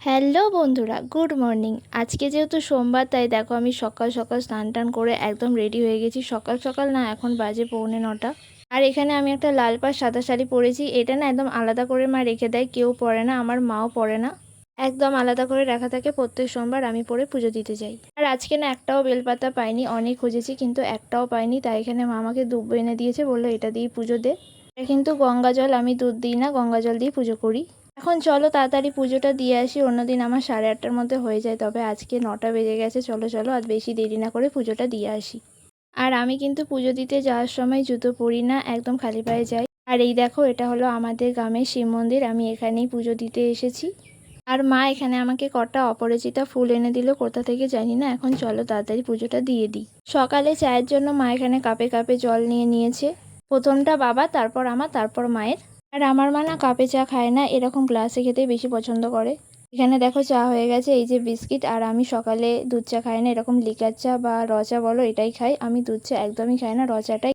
Hello বন্ধুরা, good morning. আজকে যেহেতু সোমবার, তাই দেখো আমি সকাল সকাল স্নান টান করে একদম রেডি হয়ে গেছি। সকাল সকাল না, এখন বাজে 8:45। আর এখানে আমি একটা লাল পাড় সাদা শাড়ি পরেছি। এটা না একদম আলাদা করে মা রেখে দেয়, কেউ পরে না, আমার মাও পরে না। একদম আলাদা করে রাখা থাকে, প্রত্যেক সোমবার আমি পরে পুজো দিতে যাই। আর আজকে না একটাও বেলপাতা পাইনি, অনেক খুঁজেছি কিন্তু একটাও পাইনি। তাই এখানে মা আমাকে দুব্বো এনে দিয়েছে, বললো এটা দিয়ে পুজো দে। এটা কিন্তু গঙ্গা জল, আমি দুধ দিই না, গঙ্গা জল দিয়ে পুজো করি। এখন চলো তাড়াতাড়ি পুজোটা দিয়ে আসি। অন্যদিন আমার 8:30টার মধ্যে হয়ে যায়, তবে আজকে 9টা বেজে গেছে। চলো চলো, আর বেশি দেরি না করে পুজোটা দিয়ে আসি। আর আমি কিন্তু পুজো দিতে যাওয়ার সময় জুতো পরি না, একদম খালি পায়ে যাই। আর এই দেখো, এটা হলো আমাদের গ্রামের শিব মন্দির, আমি এখানেই পুজো দিতে এসেছি। আর মা এখানে আমাকে কটা অপরাজিতা ফুল এনে দিল, কোথা থেকে জানি না। এখন চলো তাড়াতাড়ি পুজোটা দিয়ে দিই। সকালে চায়ের জন্য মা এখানে কাপে কাপে জল নিয়ে নিয়েছে। প্রথমটা বাবা, তারপর আমার, তারপর মায়ের। আর আমার মা না কাপে চা খায় না, এরকম গ্লাসে খেতে বেশি পছন্দ করে। এখানে দেখো চা হয়ে গেছে, এই যে বিস্কিট। আর আমি সকালে দুধ চা খাই না, এরকম লিকার চা বা র চা বলো, এটাই খাই। আমি দুধ চা একদমই খাই না, র চাটাই